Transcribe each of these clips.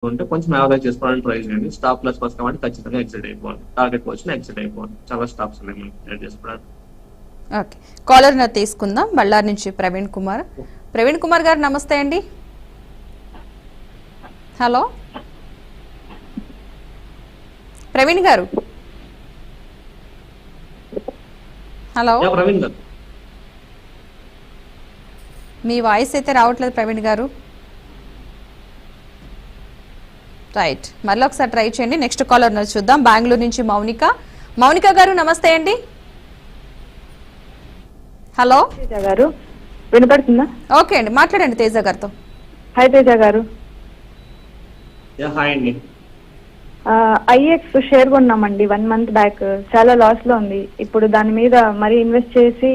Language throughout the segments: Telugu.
ఉంటే కొంచెం యావరేజ్ చేసుకోవడానికి ట్రై చేయండి. స్టాప్ ప్లస్ ఫస్ట్ కాబట్టి ఖచ్చితంగా ఎగ్జిట్ అయిపోవాలి. టార్గెట్ వచ్చిన ఎగ్జిట్ అయిపోవాలి. చాలా స్టాప్స్ ఉన్నాయి మనం ట్రేడ్ చేసుకోవడానికి. ఓకే, కాలర్ నా తీసుకుందాం. బళ్ళారి నుంచి ప్రవీణ్ కుమార్. ప్రవీణ్ కుమార్ గారు నమస్తే అండి. హలో ప్రవీణ్ గారు. హలో ప్రవీణ్ గారు, మీ వాయిస్ అయితే రావట్లేదు ప్రవీణ్ గారు. రైట్, మళ్ళీ ఒకసారి ట్రై చేయండి. నెక్స్ట్ కాలర్ చూద్దాం. బెంగళూరు నుంచి మౌనిక. మౌనిక గారు నమస్తే అండి. హలో తేజ గారు, వినపడుతుందా? ఓకే అండి, మాట్లాడండి తేజ గారితో. హాయ్ తేజ గారు. హాయ్ అండి. ఐఎక్స్ షేర్ కొన్నామండి 1 month బ్యాక్. చాలా లాస్ లో ఉంది. ఇప్పుడు దాని మీద మరి ఇన్వెస్ట్ చేసి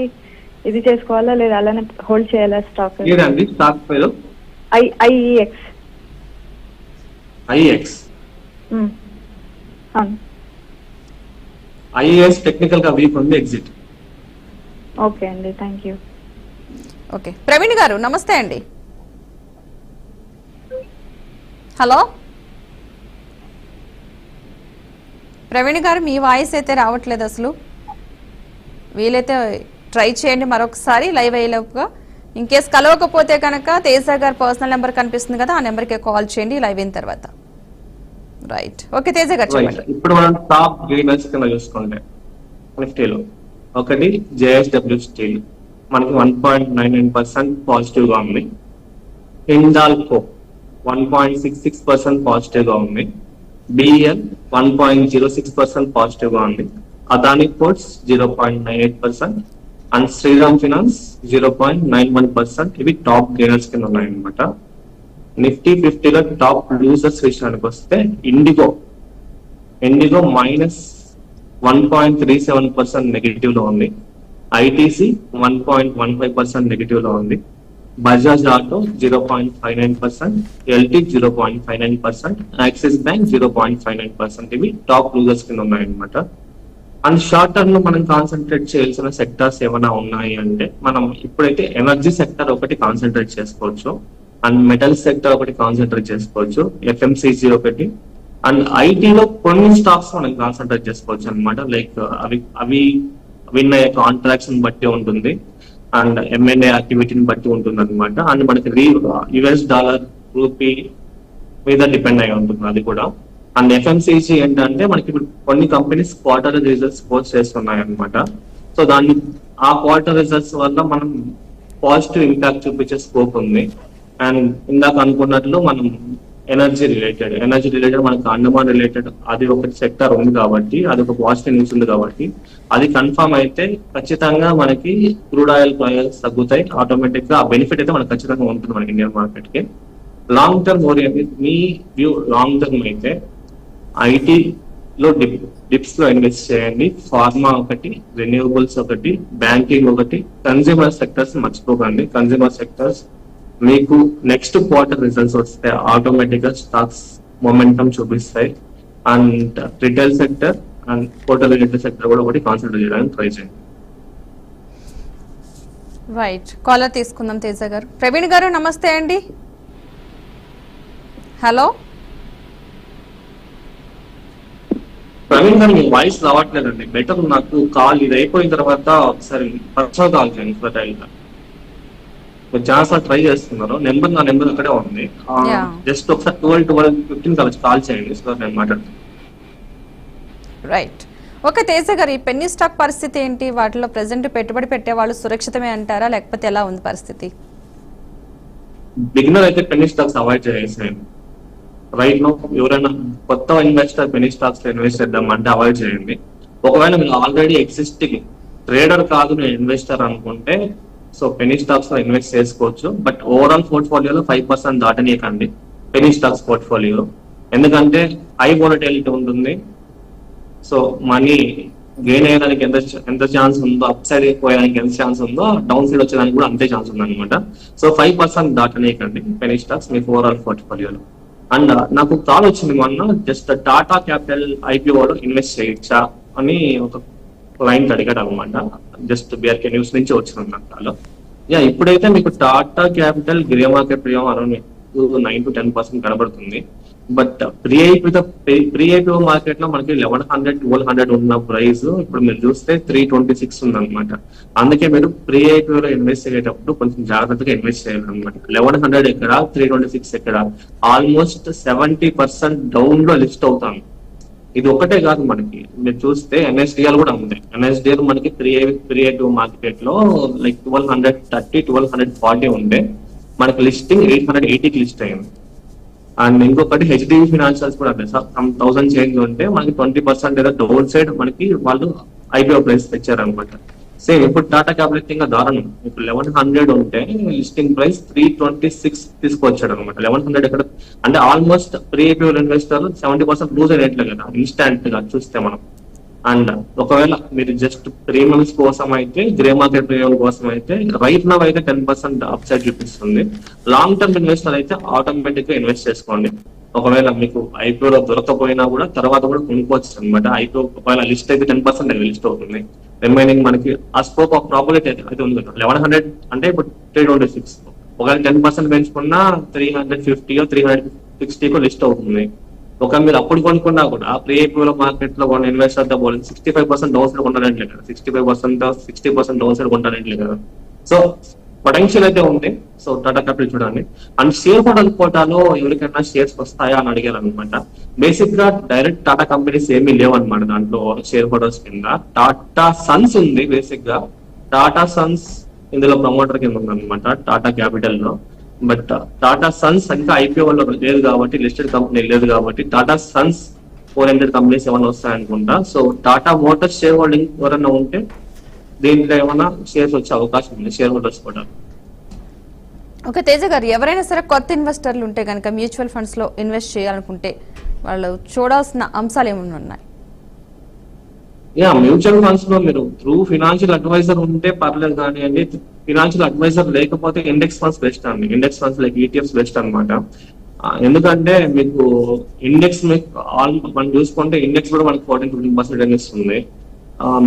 ఇది చేసుకోవాలా లేదా అలానే హోల్డ్ చేయాలా స్టాక్? ఏదండి స్టాక్ పేరు? ఐఎక్స్. ఐఎక్స్ అవును. ఐఎస్ టెక్నికల్ గా వీక్ ఉంది, ఎగ్జిట్. ఓకే అండి, థ్యాంక్ యూ. ఓకే, ప్రవీణ్ గారు నమస్తే అండి. హలో ప్రవీణ్ గారు, మీ వాయిస్ అయితే రావట్లేదు అసలు. వీలైతే ట్రై చేయండి మరొకసారి లైవ్ అయ్యేలోపుగా. ఇన్ కేస్ కలవకపోతే కనుక తేజ గారు పర్సనల్ నెంబర్ కనిపిస్తుంది కదా, ఆ నెంబర్కి కాల్ చేయండి లైవ్ అయిన తర్వాత. రైట్, ఓకే తేజ గారు చెప్పండి. ఇప్పుడు మనం టాప్ గెయినర్స్ కింద చూసుకుంటే నిఫ్టీలో ఒకటి జేఎస్డబ్ల్యూ స్టీల్, మనకి 1.99% పాజిటివ్ గా ఉంది. హిండాల్కో 1.66% పాజిటివ్ గా ఉంది. బిఎల్ 1.06% పాజిటివ్ గా ఉంది. Adani ports 0.98% and Shriram finance 0.91%. ఇవి టాప్ గెయినర్స్ కింద ఉన్నాయన్నమాట. నిఫ్టీ 50లో టాప్ లూజర్స్ విషయానికి వస్తే ఇండిగో -1.37% నెగిటివ్ లో ఉంది. ఐటీసీ 1.15% నెగిటివ్ లో ఉంది. Bajaj auto 0.59%, LT 0.59%, axis bank 0.59%. ఇవి టాప్ లూజర్స్ కింద ఉన్నాయన్నమాట. అండ్ షార్ట్ టర్మ్ లో మనం కాన్సన్ట్రేట్ చేయాల్సిన సెక్టార్స్ ఏమైనా ఉన్నాయి అంటే మనం ఇప్పుడైతే ఎనర్జీ సెక్టర్ ఒకటి కాన్సన్ట్రేట్ చేసుకోవచ్చు, అండ్ మెటల్ సెక్టర్ ఒకటి కాన్సన్ట్రేట్ చేసుకోవచ్చు, ఎఫ్ఎంసీజీ ఒకటి, అండ్ ఐటీలో కొన్ని స్టాక్స్ మనం కాన్సన్ట్రేట్ చేసుకోవచ్చు అనమాట. లైక్ అవి విన్ అయ్యే కాంట్రాక్ట్స్ బట్టి ఉంటుంది అండ్ ఎంఎన్ఏ యాక్టివిటీని బట్టి ఉంటుంది అనమాట. అండ్ మనకి యుఎస్ డాలర్, రూపీ మీద డిపెండ్ అయి ఉంటుంది అది కూడా. అండ్ ఎఫ్ఎంసీజీ ఏంటంటే మనకి ఇప్పుడు కొన్ని కంపెనీస్ క్వార్టర్ రిజల్ట్స్ పోస్ట్ చేస్తున్నాయి అనమాట. సో ఆ క్వార్టర్ రిజల్ట్స్ వల్ల మనం పాజిటివ్ ఇంపాక్ట్ చూపించే స్కోప్ ఉంది. అండ్ ఇందాక అనుకున్నట్లు మనం ఎనర్జీ రిలేటెడ్ మనకి అండమాన్ రిలేటెడ్ అది ఒక సెక్టర్ ఉంది కాబట్టి, అది ఒక పాజిటివ్ న్యూస్ ఉంది కాబట్టి, అది కన్ఫర్మ్ అయితే ఖచ్చితంగా మనకి క్రూడ్ ఆయిల్ ప్రైస్ తగ్గుతాయి ఆటోమేటిక్ గా. ఆ బెనిఫిట్ అయితే మనకి ఖచ్చితంగా ఉంటుంది మనకి ఇండియన్ మార్కెట్ కి. లాంగ్ టర్మ్ ఓరియంటెడ్ మీ వ్యూ లాంగ్ టర్మ్ అయితే ఐటీ లో డిప్స్ లో ఇన్వెస్ట్ చేయండి. ఫార్మా ఒకటి, రెన్యూవబుల్స్ ఒకటి, బ్యాంకింగ్ ఒకటి, కన్స్యూమర్ సెక్టర్స్ మర్చిపోకండి. కన్స్యూమర్ సెక్టర్స్ మీకు నెక్స్ట్ క్వార్టర్ రిజల్ట్స్ వస్తే ఆటోమేటిక్ గా స్టాక్స్ మొమెంటం చూపిస్తాయి. And retail sector and hotel related sector కూడా ఒకటి కాన్సన్ట్రేట్ చేయడానికి ట్రై చేయండి. రైట్, కాలర్ తీసుకుందాం తేజ గారు. ప్రవీణ్ గారు నమస్తే అండి. హలో ప్రవీణ్ గారు, మీ వాయిస్ రావట్లేదండి. బెటర్ నాకు కాల్ ఇది అయిపోయిన తర్వాత ఒకసారి పర్సనల్ కాల్ చేయండి. ఫర్టైల్ గా చాలా ట్రై చేస్తున్నారు. నా నెంబర్ అక్కడే ఉంది. జస్ట్ ఒకసారి 12-15 కాల్ చేయండి. సో నేను మాట్లాడుతాను. రైట్, ఓకే తేజ గారు, ఈ పెన్నీ స్టాక్ పరిస్థితి ఏంటి? వాటిలో ప్రెసెంట్ పెట్టుబడి పెట్టే వాళ్ళు సురక్షితమే అంటారా, లేకపోతే ఎలా ఉంది పరిస్థితి? బిగినర్ అయితే పెన్నీ స్టాక్స్ అవాయిడ్ చేసేయండి. రైట్ నో ఎవరైనా కొత్త ఇన్వెస్టర్ పెన్నీ స్టాక్స్ లో ఇన్వెస్ట్ చేద్దాం అంటే అవాయిడ్ చేయండి. ఒకవేళ మీరు ఆల్రెడీ ఎగ్జిస్టింగ్ ట్రేడర్ కాదు నేను ఇన్వెస్టర్ అనుకుంటే సో పెనీ స్టాక్స్ లో ఇన్వెస్ట్ చేసుకోవచ్చు. బట్ ఓవరాల్ పోర్ట్ఫోలియోలో 5% దాటనీయకండి పెనీ స్టాక్స్ పోర్ట్ఫోలియో. ఎందుకంటే హై వోలటిలిటీ ఉంటుంది. సో మనీ గెయిన్ అయ్యడానికి ఎంత ఛాన్స్ ఉందో, అప్ సైడ్ పోయడానికి ఎంత ఛాన్స్ ఉందో, డౌన్ సైడ్ వచ్చేదానికి కూడా అంతే ఛాన్స్ ఉంది అనమాట. సో 5% దాటనీయకండి పెనీ స్టాక్స్ మీకు ఓవరాల్ పోర్ట్ఫోలియోలో. అండ్ నాకు కాల్ వచ్చింది మొన్న, జస్ట్ టాటా క్యాపిటల్ ఐపీఓలో ఇన్వెస్ట్ చేయొచ్చా అని ఒక క్లయింట్ అడిగాడు అనమాట. జస్ట్ బిఆర్కే న్యూస్ నుంచి వచ్చింది నాకు. ఇప్పుడైతే మీకు Tata capital grey market premium around 9 to 10% కనబడుతుంది. బట్ ప్రీ ఐపీఓ మార్కెట్ లో మనకి 1100-1200 ఉన్న ప్రైస్ ఇప్పుడు మీరు చూస్తే 326 ఉంది అనమాట. అందుకే మీరు ప్రీ ఐపీఓ లో ఇన్వెస్ట్ అయ్యేటప్పుడు కొంచెం జాగ్రత్తగా ఇన్వెస్ట్ చేయాలన్నమాట. 1100 ఎక్కడ, 326 ఎక్కడ, ఆల్మోస్ట్ 70% డౌన్ లో లిస్ట్ అవుతాను. ఇది ఒకటే కాదు, మనకి మీరు చూస్తే ఎన్ఎస్డిఎల్ కూడా ఉంది. ఎన్ఎస్డిఎల్ మనకి ప్రీ ఐపీఓ మార్కెట్ లో లైక్ 1230-1240 ఉండే, మనకి లిస్టింగ్ 880కి లిస్ట్ అయింది. అండ్ ఇంకొకటి హెచ్డిబి ఫినాన్షియల్స్ కూడా అదే సార్, 1000 చేంజ్ ఉంటే మనకి 20% ఏదో డౌన్ సైడ్ మనకి వాళ్ళు ఐపీఓ ప్రైస్ తెచ్చారనమాట. సేమ్ ఇప్పుడు టాటా క్యాపిటల్ ఇంకా దారుణం. ఇప్పుడు 1100 ఉంటే లిస్టింగ్ ప్రైస్ 326 తీసుకొచ్చాడు అనమాట. 1100 ఎక్కడ అంటే ఆల్మోస్ట్ ప్రీ ఐపీఓ ఇన్వెస్టర్లు 70% లూజ్ అయినట్లే కదా ఇన్స్టాంట్ గా చూస్తే మనం. అండ్ ఒకవేళ మీరు జస్ట్ ప్రీమియమ్స్ కోసం అయితే, గ్రే మార్కెట్ ప్రీమియం కోసం అయితే రైట్ నవ్ అయితే 10% అప్ సైడ్ చూపిస్తుంది. లాంగ్ టర్మ్ ఇన్వెస్టర్ అయితే ఆటోమేటిక్ గా ఇన్వెస్ట్ చేసుకోండి. ఒకవేళ మీకు ఐపీఓలో దొరకపోయినా కూడా తర్వాత కూడా కొనుక్కోవచ్చు అనమాట. ఐపీఓ ఒకవేళ లిస్ట్ అయితే 10% లిస్ట్ అవుతుంది. రిమైనింగ్ మనకి ఆ స్కోప్ ఆఫ్ ప్రాబిలిటీ అయితే ఉంది కదా. 1100 అంటే ఇప్పుడు 326, ఒకవేళ 10% పెంచుకున్నా 350-360 లిస్ట్ అవుతుంది. ఒక మీరు అప్పుడు కొనుక్కున్నా కూడా ప్రీ ఐపీఓ మార్కెట్ లో కొన్ని ఇన్వెస్టర్ తో 65% డౌన్ సైడ్ కొంటానంటే కదా, 60% డౌన్ సైడ్ కొంటానంటే కదా. సో పొటెన్షియల్ అయితే ఉంది. సో టాటా క్యాపిటల్ చూడండి. అండ్ షేర్ హోల్డర్ కోటాలో ఎవరికైనా షేర్స్ వస్తాయా అని అడిగారు అనమాట. బేసిక్ గా డైరెక్ట్ టాటా కంపెనీస్ ఏమీ లేవు అనమాట దాంట్లో షేర్ హోల్డర్స్ కింద. టాటా సన్స్ ఉంది బేసిక్ గా. టాటా సన్స్ ఇందులో ప్రమోటర్ కింద ఉంది అనమాట టాటా క్యాపిటల్ లో. బట్ టాటా సన్స్ ఇంకా ఐపీఓ లో లేదు కాబట్టి, లిస్టెడ్ కంపెనీ లేదు కాబట్టి టాటా సన్స్ 400 కంపెనీస్ ఏమైనా వస్తాయనుకుంటా. So Tata Motors share holding ఎవరైనా ఉంటే దీంట్లో ఏమైనా షేర్స్ వచ్చే అవకాశం ఉంది, షేర్ హోల్డర్స్ కూడా. ఓకే తేజ గారు, ఎవరైనా సరే కొత్త ఇన్వెస్టర్లు ఉంటే కనుక మ్యూచువల్ ఫండ్స్ లో ఇన్వెస్ట్ చేయాలనుకుంటే వాళ్ళు చూడాల్సిన అంశాలు ఏమైనా ఉన్నాయి? మ్యూచువల్ ఫండ్స్ లో మీరు త్రూ ఫినాన్షియల్ అడ్వైజర్ ఉంటే పర్లేదు కానివ్వండి. ఫినాన్షియల్ అడ్వైజర్ లేకపోతే ఇండెక్స్ ఫండ్స్ బెస్ట్ అండి. Index funds like ETFs best అనమాట. ఎందుకంటే మీకు ఇండెక్స్ మనం చూసుకుంటే ఇండెక్స్ కూడా మనకి 14-15% ఇస్తుంది.